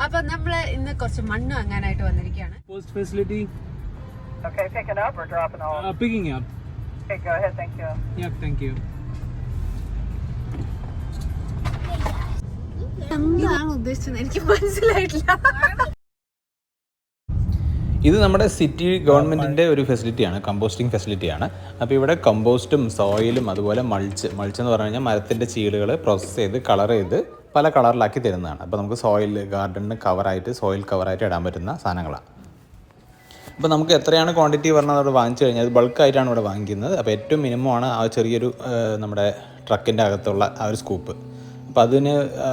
അപ്പൊ നമ്മള് ഇന്ന് കുറച്ച് മണ്ണ് വാങ്ങാനായിട്ട് വന്നിരിക്കുകയാണ്. Post facility. Okay, picking up or dropping off? Picking up. Okay, go ahead, thank you. Yeah, thank you. എന്താണ് ഉദ്ദേശിച്ചത് എനിക്ക് മനസ്സിലായിട്ടില്ല. ഇത് നമ്മുടെ സിറ്റി ഗവൺമെൻറ്റിൻ്റെ ഒരു ഫെസിലിറ്റിയാണ്, കമ്പോസ്റ്റിംഗ് ഫെസിലിറ്റിയാണ്. അപ്പോൾ ഇവിടെ കമ്പോസ്റ്റും സോയിലും അതുപോലെ മൾച്ച് എന്ന് പറഞ്ഞു കഴിഞ്ഞാൽ മരത്തിൻ്റെ ചീടുകൾ പ്രോസസ്സ് ചെയ്ത് കളർ ചെയ്ത് പല കളറിലാക്കി തരുന്നതാണ്. അപ്പോൾ നമുക്ക് സോയിൽ ഗാർഡനിന് കവറായിട്ട് സോയിൽ കവറായിട്ട് ഇടാൻ പറ്റുന്ന സാധനങ്ങളാണ്. അപ്പോൾ നമുക്ക് എത്രയാണ് ക്വാണ്ടിറ്റി പറഞ്ഞത് അവിടെ വാങ്ങിച്ചു കഴിഞ്ഞാൽ അത് ബൾക്കായിട്ടാണ് ഇവിടെ വാങ്ങിക്കുന്നത്. അപ്പോൾ ഏറ്റവും മിനിമമാണ് ആ ചെറിയൊരു നമ്മുടെ ട്രക്കിൻ്റെ അകത്തുള്ള ആ ഒരു സ്കൂപ്പ്. അപ്പോൾ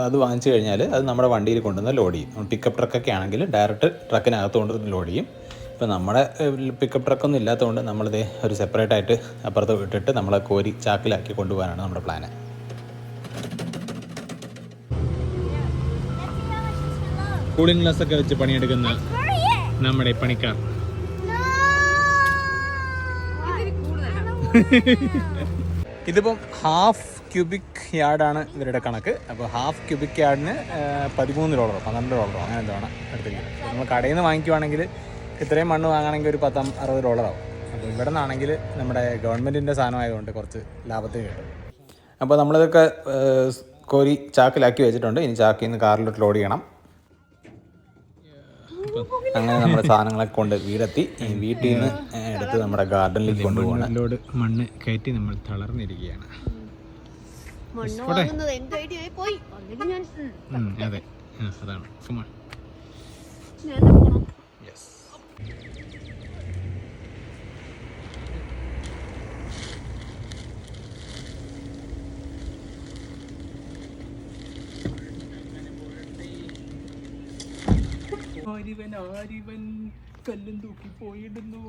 അത് വാങ്ങിച്ചു കഴിഞ്ഞാൽ അത് നമ്മുടെ വണ്ടിയിൽ കൊണ്ടുവന്ന് ലോഡ് ചെയ്യും. നമ്മൾ പിക്കപ്പ് ട്രക്കൊക്കെ ആണെങ്കിൽ ഡയറക്റ്റ് ട്രക്കിനകത്ത് കൊണ്ടുവന്ന് ലോഡ് ചെയ്യും. ഇപ്പോൾ നമ്മുടെ പിക്കപ്പ് ട്രക്കൊന്നും ഇല്ലാത്തതുകൊണ്ട് നമ്മളിത് ഒരു സെപ്പറേറ്റ് ആയിട്ട് അപ്പുറത്ത് ഇട്ടിട്ട് നമ്മളെ കോരി ചാക്കിലാക്കി കൊണ്ടുപോകാനാണ് നമ്മുടെ പ്ലാന്. കൂളിംഗ് ഗ്ലാസ് ഒക്കെ വെച്ച് പണിയെടുക്കുന്ന നമ്മുടെ പണിക്കാർ. ഇതിപ്പം ഹാഫ് ക്യൂബിക് യാർഡാണ് ഇവരുടെ കണക്ക്. അപ്പോൾ ഹാഫ് ക്യൂബിക് യാർഡിന് $13 $12 അങ്ങനെ എന്താണ് എടുത്തിരിക്കുന്നത്. നമ്മൾ കടയിൽ നിന്ന് വാങ്ങിക്കുവാണെങ്കിൽ ഇത്രയും മണ്ണ് വാങ്ങണമെങ്കിൽ ഒരു $60 ആവും. അപ്പോൾ ഇവിടെ നിന്നാണെങ്കിൽ നമ്മുടെ ഗവൺമെൻറ്റിൻ്റെ സാധനമായതുകൊണ്ട് കുറച്ച് ലാഭത്തിന് കിട്ടും. അപ്പോൾ നമ്മളിതൊക്കെ കോരി ചാക്കിലാക്കി വെച്ചിട്ടുണ്ട്. ഇനി ചാക്കിൽ നിന്ന് കാറിലോട്ട് ലോഡ് ചെയ്യണം. അങ്ങനെ നമ്മുടെ സാധനങ്ങളൊക്കെ കൊണ്ട് വീടെത്തി. വീട്ടിൽ നിന്ന് എടുത്ത് നമ്മുടെ ഗാർഡനിലേക്ക് കൊണ്ടുപോകണം. ലോഡ് മണ്ണ് കയറ്റി നമ്മൾ തളർന്നിരിക്കുകയാണ്. അതെ, അതാണ്. ആരിവൻ കല്ലും തൂക്കി പോയിടുന്നു.